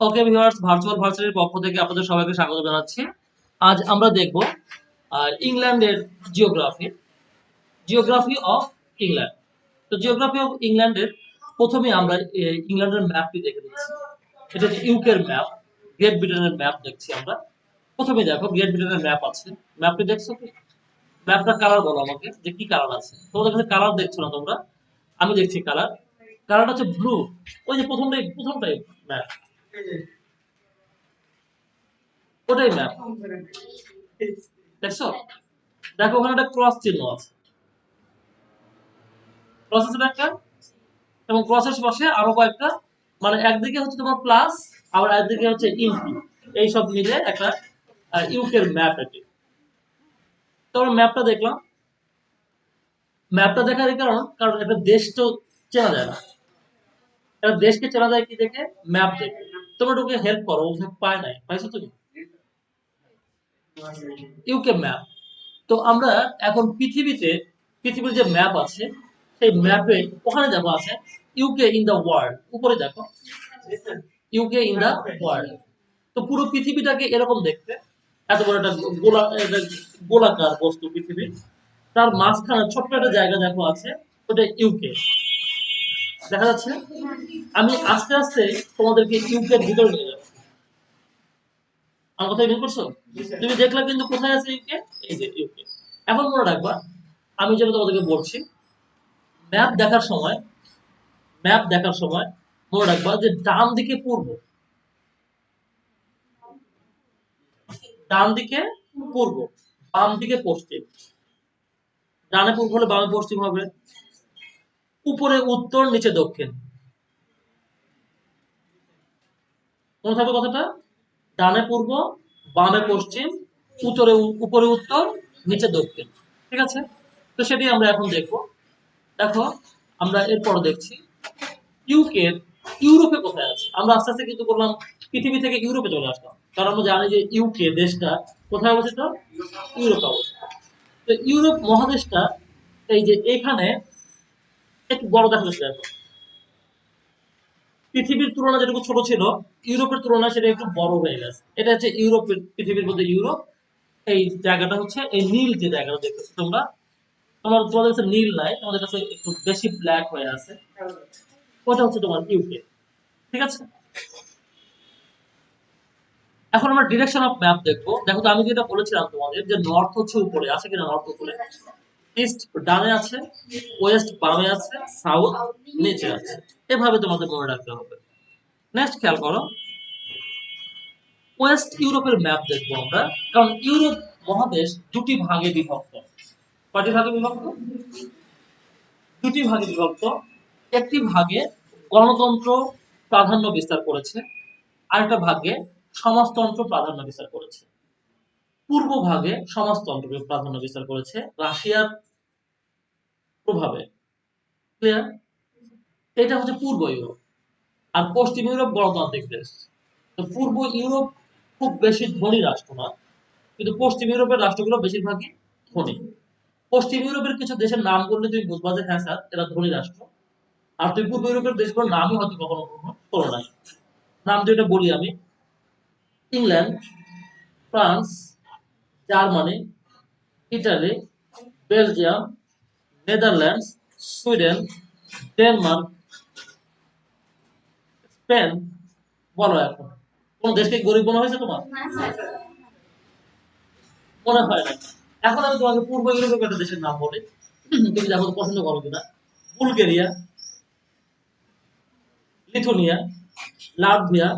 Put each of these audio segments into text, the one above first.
Okay viewers, virtual ভার্সিটির পক্ষ থেকে আপনাদের সবাইকে স্বাগত জানাচ্ছি। আজ আমরা দেখব ইংল্যান্ডের জিওগ্রাফি জিওগ্রাফি অফ ইংল্যান্ড। তো জিওগ্রাফি অফ ইংল্যান্ডের প্রথমে আমরা ইংল্যান্ডের ম্যাপটি দেখে নিচ্ছি। এটা হচ্ছে ইউকের ম্যাপ, গ্রেট ব্রিটেনের ম্যাপ দেখছি আমরা। প্রথমে দেখো গ্রেট ব্রিটেনের ম্যাপ আছে। ম্যাপটি দেখছো কি? ম্যাপটা কালার বলো আমাকে যে কি কালার আছে। তোমাদের কাছে কালার দেখছো না তোমরা, আমি দেখছি কালার। কালারটা হচ্ছে ব্লু। ওই যে প্রথমটাই ম্যাপ, ওটাই ম্যাপ। দেখছো? দেখো ওখানে একটা ক্রস চিহ্ন আছে, ক্রস আছে না একটা, এবং ক্রসের পাশে আরো কয়েকটা, মানে একদিকে হচ্ছে তোমার প্লাস, আবার একদিকে হচ্ছে ইনটু, এই সব মিলে একটা ইউকের ম্যাপ এটি। তো আমরা ম্যাপটা দেখলাম। ম্যাপটা দেখার কারণ, কারণ একটা দেশ তো চেনা যায় না। একটা দেশকে চেনা যায় কি দেখে? ম্যাপ দেখে। তোমরা ওকে হেল্প করো, ওকে পায় নাই, পাইছো তুমি? UK map. তো আমরা এখন পৃথিবীর যে ম্যাপ আছে, সেই ম্যাপে ওখানে দেখো আছে ইউকে ইন দা ওয়ার্ল্ড, উপরে দেখো ইউকে ইন দা ওয়ার্ল্ড। তো পুরো পৃথিবীটাকে এরকম দেখতে, এত বড় একটা গোলাকার বস্তু পৃথিবী, তার মাঝখানে ছোট্ট একটা জায়গা দেখো আছে, ওটা ইউকে। দেখা যাচ্ছে? আমি আস্তে আস্তে তোমাদেরকে ইউকের ভিতরে নিয়ে যাবো। আমার কথা ইউকে করছো? তুমি দেখলে কিন্তু কোথায় আছে ইউকে? এই যে ইউকে। এখন মনে রাখবা, আমি যেটা তোমাদেরকে বলছি, ম্যাপ দেখার সময় ম্যাপ দেখার সময় মনে রাখবা যে ডান দিকে পূর্ব, ডান দিকে পূর্ব, বাম দিকে পশ্চিম। ডানে পূর্ব হলে বামে পশ্চিম হবে, উপরে উত্তর, নিচে দক্ষিণ। মনে থাকবে কথাটা? ডানে পূর্ব, বামে পশ্চিম, উপরে উত্তর, নিচে দক্ষিণ। ঠিক আছে? তো সেটি আমরা এখন দেখবো। দেখো, আমরা এরপর দেখছি ইউকের ইউরোপে কোথায় আছে। আমরা আস্তে আস্তে কিন্তু বললাম পৃথিবী থেকে ইউরোপে চলে আসলাম, কারণ আমরা জানি যে ইউকে দেশটা কোথায় অবস্থিত? ইউরোপে অবস্থিত। তো ইউরোপ মহাদেশটা এই যে এখানে একটু বড় দেখা যাচ্ছে। দেখো, পৃথিবীর তুলনায় যেটুকু ছোট ছিল, ইউরোপের তুলনায় সেটা একটু বড় হয়ে গেছে। এটা হচ্ছে ইউরোপের, পৃথিবীর মধ্যে ইউরোপ। এই জায়গাটা হচ্ছে এই নীল যে জায়গাটা দেখতেছো তোমরা, তোমাদের কাছে নীল নাই, তোমাদের কাছে একটু বেশি ব্ল্যাক হয়ে আছে, ওটা হচ্ছে তোমার ইউকে। ঠিক আছে? এখন আমরা ডিরেকশন অফ ম্যাপ দেখবো। দেখো তো, আমি যেটা বলেছিলাম তোমাদের যে নর্থ হচ্ছে উপরে, আছে কিনা নর্থ উপরে, ইস্ট ডানে আছে, ওয়েস্ট বামে আছে, সাউথ নিচে আছে। এভাবে তোমাদের মনে রাখতে হবে। নেক্সট খেয়াল করো, ওয়েস্ট ইউরোপের ম্যাপ দেখবো আমরা, কারণ ইউরোপ মহাদেশ দুটি ভাগে বিভক্ত। কয়টি ভাগে বিভক্ত? দুটি ভাগে বিভক্ত। একটি ভাগে গণতন্ত্র প্রাধান্য বিস্তার করেছে, আরেকটা ভাগে সমাজতন্ত্র প্রাধান্য বিস্তার করেছে। পূর্ব ভাগে সমাজতন্ত্রকে প্রাধান্য বিস্তার করেছে রাশিয়ার প্রভাবে। ক্লিয়ার? এটা হচ্ছে পূর্ব ইউরোপ। আর পশ্চিম ইউরোপ গণতান্ত্রিক দেশ। তো পূর্ব ইউরোপ খুব বেশি ধনী রাষ্ট্র না, কিন্তু পশ্চিম ইউরোপের রাষ্ট্রগুলো বেশিরভাগই ধনী। পশ্চিম ইউরোপের কিছু দেশের নাম করলে তুমি বুঝবা যে হ্যাঁ স্যার, এরা ধনী রাষ্ট্র। আর তুমি পূর্ব ইউরোপের দেশগুলোর নামই হয়তো কখনো কখনো শোনো নাই। নাম দুইটা বলি আমি: England, France, Germany, Italy, Belgium, Netherlands, Sweden, Denmark, Spain. বলো এখন, কোন দেশকে গরিব মনে হয়েছে তোমার? মনে হয় না। এখন আমি তোমাকে পূর্ব ইউরোপের একটা দেশের নাম বলি, তুমি দেখো পছন্দ করো কিনা। Bulgaria, Lithuania, Latvia,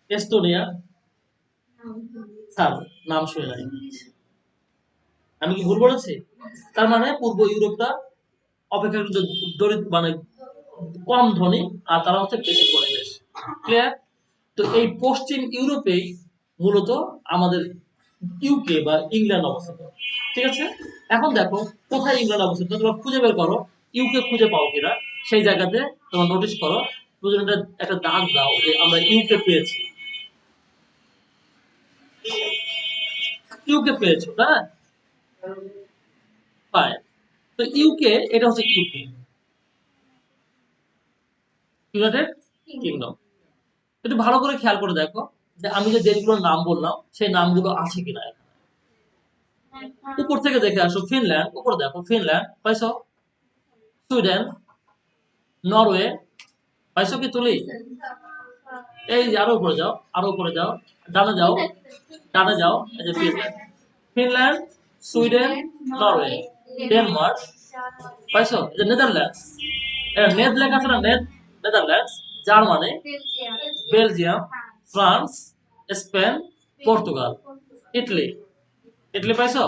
Estonia. Sir, নাম শুনে নাই, আমি কি ভুল বলেছি? তার মানে পূর্ব ইউরোপটা অপেক্ষাকৃত দরিদ্র, মানে কম ধনী, আর তারা হচ্ছে বেশি ধনী দেশ। ক্লিয়ার? তো এই পশ্চিম ইউরোপেই মূলত আমাদের ইউকে বা ইংল্যান্ড অবস্থিত। ঠিক আছে? এখন দেখো কোথায় ইংল্যান্ড অবস্থিত, তোমরা খুঁজে বের করো ইউকে খুঁজে পাও কিনা। সেই জায়গাতে তোমরা নোটিস করো, দুজনে একটা দাগ দাও যে আমরা ইউকে পেয়েছি। ইউকে পেয়েছো না? পায়। তো ইউকে, এটা হচ্ছে ইউকে, ইউনাইটেড কিংডম। একটু ভালো করে খেয়াল করে দেখো যে আমি যে দেশগুলোর নাম বললাম সেই নামগুলো আছে কিনা এখানে। উপর থেকে দেখে আসো, ফিনল্যান্ড, উপর দেখো ফিনল্যান্ড পাইছো, সুইডেন, নরওয়ে পাইছো কি তুলি? এই যে আরো উপরে যাও, আরো উপরে যাও, ডানে যাও, ডানে যাও, এই যে Finland, Finland, Sweden, Norway, Denmark পাইছো, এই যে নেদারল্যান্ডস, নেদ লেখা আছে না, নেদ, Netherlands, Germany, Belgium, France, Spain, Portugal, Italy, Italy পাইছো?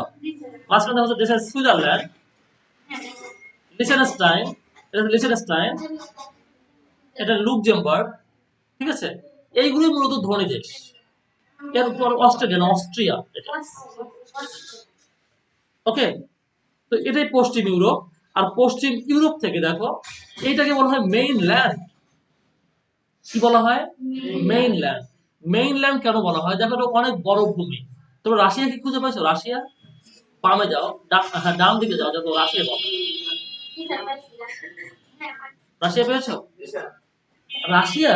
মাঝখানে হচ্ছে দেশের সুইজারল্যান্ড, লিচেনস্টাইন, এটা লিচেনস্টাইন, এটা লুক্সেমবার্গ, ঠিক আছে? এইগুলোই মূলত ধনী দেশ। এরপর অস্ট্রেলিয়া না, অস্ট্রিয়া এটা। ওকে, তো এটাই পশ্চিম ইউরোপ। আর পশ্চিম ইউরোপ থেকে দেখো এইটাকে বলা হয় মেইনল্যান্ড। কি বলা হয়? মেইনল্যান্ড। মেইনল্যান্ড কেন বলা হয়? দেখো এটা অনেক বড় ভূমি। তোমরা রাশিয়া কি খুঁজে পাইছো? রাশিয়া, বামে যাও, হ্যাঁ ডান দিকে যাও, দেখো রাশিয়া পাবে। রাশিয়া পেয়েছো? রাশিয়া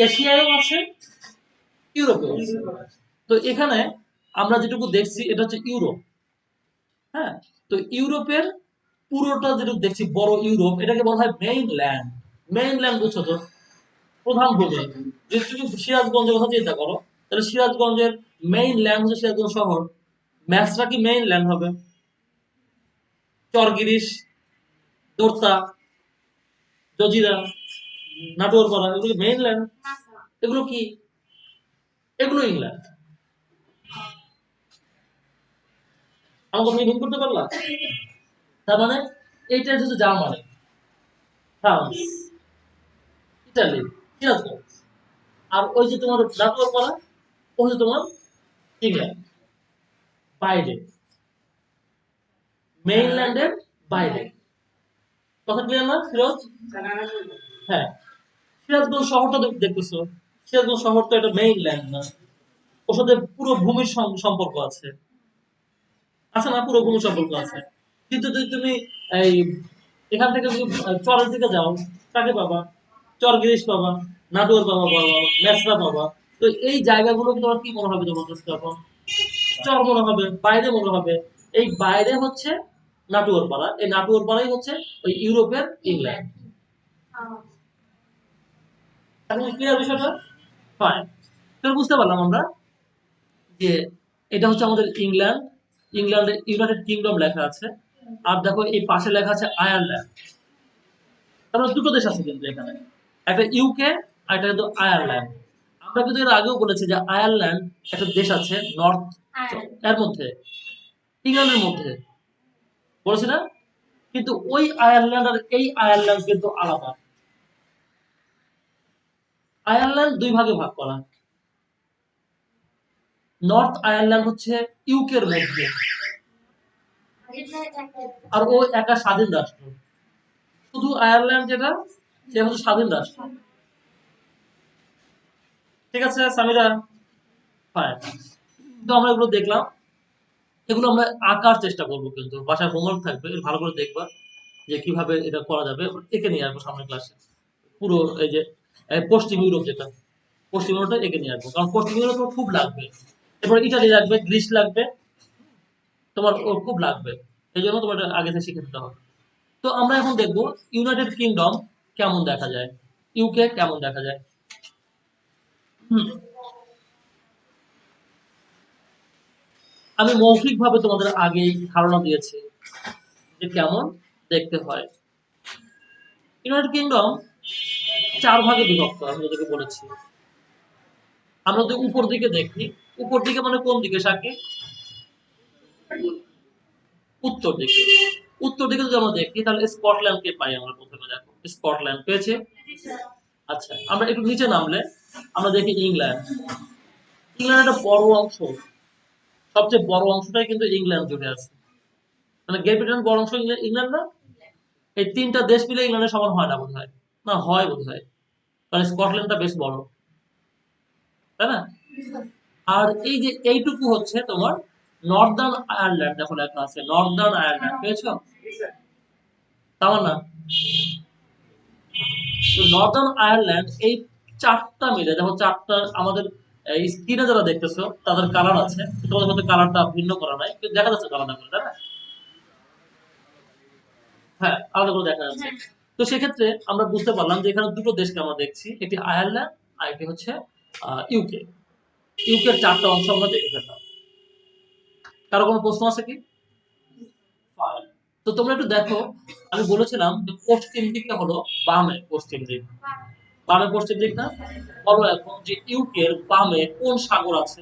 এশিয়ায়ও আছে, ইউরোপেও আছে। তো এখানে আমরা যেটুকু দেখছি এটা হচ্ছে ইউরোপ। হ্যাঁ, তো ইউরোপের পুরোটা যেটুকু দেখছি বড় ইউরোপ, এটাকে বলা হয় মেইনল্যান্ড। মেইনল্যান্ড বুঝছো তো? প্রধান ভূমি। যদি তুমি সিরাজগঞ্জের কথা চিন্তা করো, তাহলে সিরাজগঞ্জের মেইনল্যান্ড হচ্ছে সিরাজগঞ্জ শহর। ম্যাচটা কি মেইনল্যান্ড হবে? চরগিরিশ, দোর্তা, জজিরা, নাটোরপাড়া, এগুলো মেইনল্যান্ড। এগুলো কি? এগুলো ইংল্যান্ড। আমাকে তুমি ভুল করতে পারলা? তার মানে এইটা হচ্ছে জার্মানি, ফ্রান্স, ইতালি, সিরাজগঞ্জ। আর ওই যে তোমার নাটোরপাড়া, ওই যে তোমার ইংল্যান্ড। বাইরে, মেইনল্যান্ডের বাইরে। কথা ক্লিয়ার না ফিরোজ? হ্যাঁ, সিরাজগঞ্জ শহরটা দেখতেছো, সিরাজগঞ্জ শহর তো এটা মেইনল্যান্ড না, ওর সাথে পুরো ভূমির সম্পর্ক আছে, আছে না? পুরো ভূমির সম্পর্ক আছে। কিন্তু যদি তুমি এই এখান থেকে যদি চরের দিকে যাও, কাকে পাবা? চর গিরিশ পাবা, নাটোর পাবা, মেসরা পাবা। তো এই জায়গাগুলো তোমার কি মনে হবে তোমার কাছে তখন? চর মনে হবে, বাইরে মনে হবে। এই বাইরে হচ্ছে নাটোর পাড়া, এই নাটোর পাড়াই হচ্ছে ওই ইউরোপের ইংল্যান্ড। এখন ক্লিয়ার বিষয়টা? ফাইন। তো বুঝতে পারলাম আমরা যে এটা হচ্ছে আমাদের ইংল্যান্ড, ইংল্যান্ডের ইউনাইটেড কিংডম লেখা আছে। আর দেখো এই পাশে লেখা আছে আয়ারল্যান্ড। তারপরে দুটো দেশ আছে কিন্তু এখানে, একটা ইউকে আর একটা কিন্তু আয়ারল্যান্ড। আমরা কিন্তু এর আগেও বলেছি যে আয়ারল্যান্ড একটা দেশ আছে নর্থ, এর মধ্যে, ইংল্যান্ডের মধ্যে, বলেছি না? কিন্তু ওই আয়ারল্যান্ড আর এই আয়ারল্যান্ড কিন্তু আলাদা। আয়ারল্যান্ড দুই ভাগে ভাগ করা। নর্থ আয়ারল্যান্ড হচ্ছে ইউকের মধ্যে, আর ও একটা স্বাধীন রাষ্ট্র। শুধু আয়ারল্যান্ড যেটা, সেটা হচ্ছে স্বাধীন রাষ্ট্র। ঠিক আছে সামিরা? ফাইন। তো আমরা এগুলো দেখলাম, এগুলো আমরা আঁকার চেষ্টা করবো, কিন্তু বাসায় হোমওয়ার্ক থাকবে, ভালো করে দেখবা যে কিভাবে এটা করা যাবে। এঁকে নিয়ে আসবো সামনের ক্লাসে পুরো এই যে পশ্চিম ইউরোপ যেটা, পশ্চিম ইউরোপটা এঁকে নিয়ে আসবো, কারণ পশ্চিম ইউরোপ তোমার খুব লাগবে। এরপর ইটালি লাগবে, গ্রিস লাগবে, তোমার ও খুব লাগবে। এই জন্য তোমার এটা আগে থেকে শিখে নিতে হবে। তো আমরা এখন দেখবো ইউনাইটেড কিংডম কেমন দেখা যায়, ইউকে কেমন দেখা যায়। হুম, আমি মৌখিকভাবে তোমাদের আগেই ধারণা দিয়েছি যে কেমন দেখতে হয়। ইউনাইটেড কিংডম চার ভাগে বিভক্ত, আমি তোদেরকে বলেছি। আমরা যদি উপর দিকে দেখি, উপর দিকে মানে কোন দিকে সাকি? উত্তর দিকে। উত্তর দিকে যদি আমরা দেখি তাহলে স্কটল্যান্ডকে পাই আমরা প্রথমে। দেখো স্কটল্যান্ড পেয়েছে। আচ্ছা, আমরা একটু নিচে নামলে আমরা দেখি ইংল্যান্ড। ইংল্যান্ড একটা বড় অংশ, সবচেয়ে বড় অংশটাই কিন্তু ইংল্যান্ড জুড়ে আছে। মানে গ্রেট ব্রিটেনের বড় অংশ ইংল্যান্ড না? এই তিনটা দেশ মিলে ইংল্যান্ডের সমান হয় না বোধ হয়, না হয় বোধ হয়, কারণ স্কটল্যান্ডটা বেশ বড়, তাই না? আর এই যে এইটুকু হচ্ছে তোমার নর্দার্ন আয়ারল্যান্ড, দেখো লেখা আছে নর্দার্ন আয়ারল্যান্ড, পেয়েছো? তাও না? তো নর্দার্ন আয়ারল্যান্ড এই চারটা মিলে দেখো, চারটা আমাদের স্ক্রিনে যারা দেখতেছো তাদের কালার আছে, তোমাদের মধ্যে কালারটা ভিন্ন করা নাই, কিন্তু দেখা যাচ্ছে কালারটা করে, তাই না? হ্যাঁ, আলাদা করে দেখা যাচ্ছে। তো সেক্ষেত্রে আমরা বুঝতে পারলাম যে এখানে দুটো দেশকে আমরা দেখছি, একটি আয়ারল্যান্ড আর একটি হচ্ছে ইউকে। ইউকের চারটা অংশ আমরা দেখে ফেললাম। কারো কোনো প্রশ্ন আছে কি? Fine. তো তোমরা একটু দেখো, আমি বলেছিলাম যে পশ্চিম দিকে হলো বামে, পশ্চিম দিক বামে পশ্চিম দিক না? বলো এখন যে ইউকের বামে কোন সাগর আছে?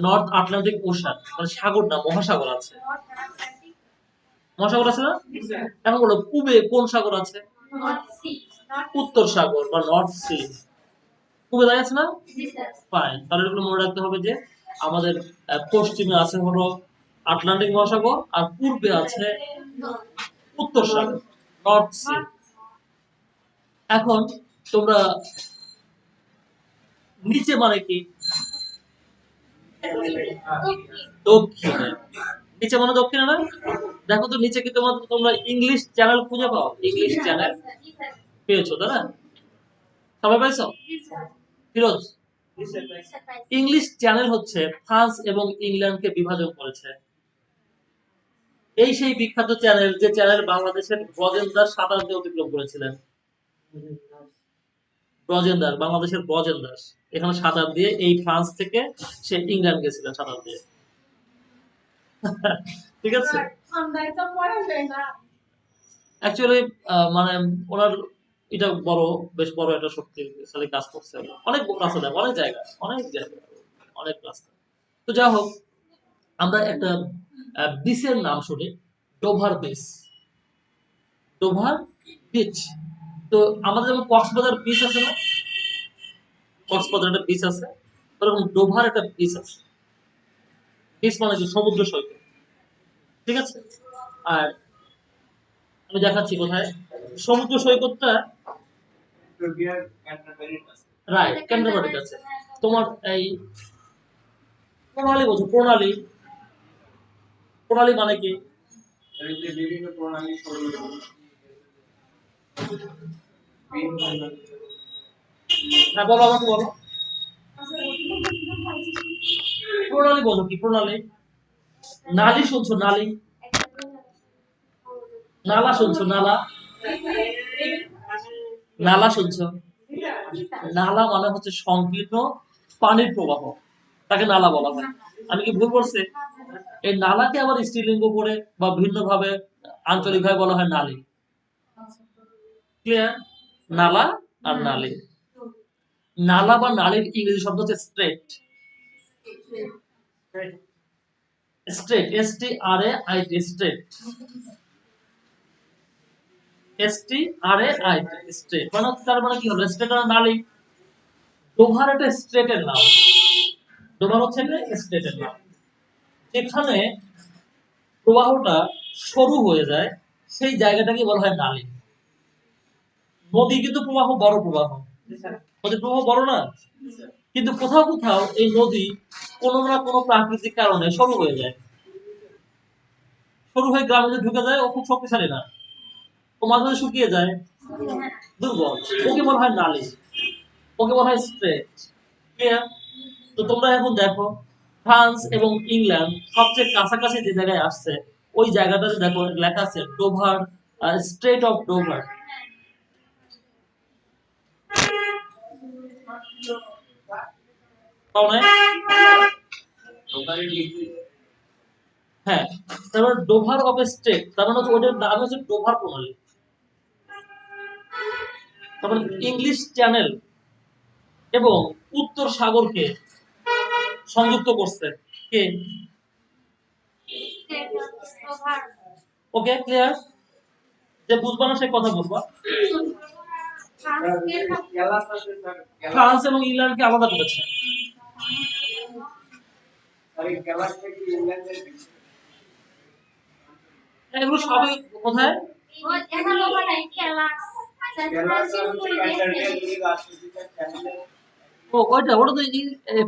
নর্থ আটলান্টিক ওশান, মানে সাগর না, মহাসাগর আছে। মহাসাগর আছে না? এখন বলো পূবে কোন সাগর আছে? উত্তর সাগর বা নর্থ সি। পূবে দেখা যাচ্ছে না? ফাইন, তাহলে এগুলো মনে রাখতে হবে যে আমাদের পশ্চিমে আছে হলো আটলান্টিক মহাসাগর, আর পূর্বে আছে উত্তর সাগর, নর্থ সি। এখন তোমরা নিচে মানে কি? দক্ষিণে। নিচে মানে দক্ষিণে না? দেখো তো নিচে কি তোমরা ইংলিশ চ্যানেল খুঁজে পাও? ইংলিশ চ্যানেল পেয়েছো, তাই না? সবাই পাইছো? ফিরোজ, ইংলিশ চ্যানেল হচ্ছে ফ্রান্স এবং ইংল্যান্ডকে বিভাজন করেছে। এই সেই বিখ্যাত চ্যানেল, যে চ্যানেল বাংলাদেশের ব্রজেন্দ্র সাঁতার দিয়ে অতিক্রম করেছিলেন। ব্রজেন্দ্র, বাংলাদেশের ব্রজেন্দ্র এখানে সাঁতার দিয়ে এই ফ্রান্স থেকে সে ইংল্যান্ড গেছিলেন সাঁতার দিয়ে। ঠিক আছে। অ্যাকচুয়ালি মানে ওনার এটা বড়, বেশ বড় একটা শক্তিশালী কাজ করছে। অনেক রাস্তা দেয়, অনেক জায়গা, অনেক জায়গা, অনেক রাস্তা। তো যাই হোক, আমরা একটা বিচের নাম শুনি, ডোভার বিচ। Dover beach. তো আমাদের যেমন কক্সবাজার বিচ আছে না? কক্সবাজার একটা বিচ আছে, ওরকম ডোভার একটা বিচ আছে। বিচ মানে কি? সমুদ্র সৈকত। ঠিক আছে। আর আমি দেখাচ্ছি কোথায় সমুদ্র সৈকতটা। রাইট, ক্যান্টারবারির কাছে। তোমার এই প্রণালী বলছো, প্রণালী। প্রণালী মানে কি? হ্যাঁ বলো, আমাকে বলো। প্রণালী বলো কি? প্রণালী। নালী শুনছো? নালী। নালা শুনছো? নালা। নালা শুনছো? নালা মানে হচ্ছে সংকীর্ণ পানির প্রবাহ, তাকে নালা বলা হয়। আমি কি ভুল বলছি? এই নালাকে আবার স্ত্রীলিঙ্গ করে বা ভিন্ন ভাবে আঞ্চলিক ভাবে বলা হয় নালী। ক্লিয়ার? নালা আর নালী। নালা বা নালীর ইংরেজি শব্দ হচ্ছে strait. Strait, S T R A I T, strait. S T R A I T, strait মানে, তার মানে কি হলো? স্ট্রেট আর নালী। ডোভার একটা স্ট্রেটের নাম। ডোভার হচ্ছে একটা স্ট্রেটের নাম। এখানে প্রবাহটা সরু হয়ে যায়, সেই জায়গাটাকে বলা হয় নালী। নদী কিন্তু প্রবাহ বড় প্রবাহ, নদীর প্রবাহ বড় না? কিন্তু কোথাও কোথাও এই নদী কোনো না কোনো প্রাকৃতিক কারণে সরু হয়ে যায়। সরু হয়ে গ্রামে ঢুকে যায়, ও খুব শক্তিশালী না, ও মাঝে মাঝে শুকিয়ে যায়, দুর্বল। ওকে বলা হয় নালী, ওকে বলা হয় স্ট্রেট। ক্লিয়ার? তো তোমরা এখন দেখো, ফ্রান্স এবং ইংল্যান্ড সবচেয়ে কাছাকাছি যে জায়গায় আসছে, ওই জায়গাটাতে দেখো লেখা আছে ডোভার, স্ট্রেট অফ ডোভার। পাও নাই? হ্যাঁ, তারপর ডোভার অফ স্ট্রেট, তার মানে হচ্ছে ওটার নাম হচ্ছে ডোভার প্রণালী। তারপর ইংলিশ চ্যানেল এবং উত্তর সাগরকে সংযুক্ত করছে কে? ওকে, ক্লিয়ার? যে বুঝবা না সে কথা বলবা। ফ্রান্স এবং ইংল্যান্ডকে আলাদা করেছে। এগুলো সবই কোথায়? ও ওইটা, ওটা তো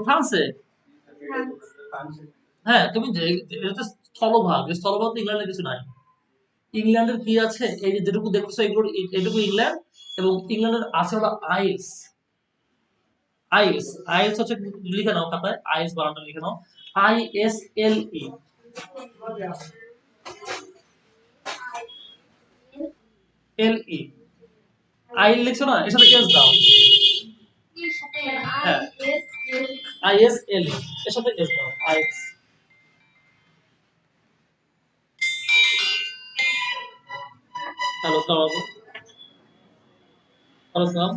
ফ্রান্সে। হ্যাঁ, তুমি এটা তো স্থলভাগ, স্থলভাগ তো ইংল্যান্ডে কিছু নাই। ইংল্যান্ডের কি আছে, এই যে যেটুকু দেখছো এগুলো, এটুকু ইংল্যান্ড, এবং ইংল্যান্ডের আছে হলো আইস। আইস, আইস হচ্ছে, লিখে নাও খাতায়, আইস বানানটা লিখে নাও, ISLE, LE, আইল লিখছো না, এর সাথে এস দাও। হ্যাঁ, ISLE, এর সাথে এস দাও, আইস। হ্যালো, সালাম। হ্যালো, সালাম।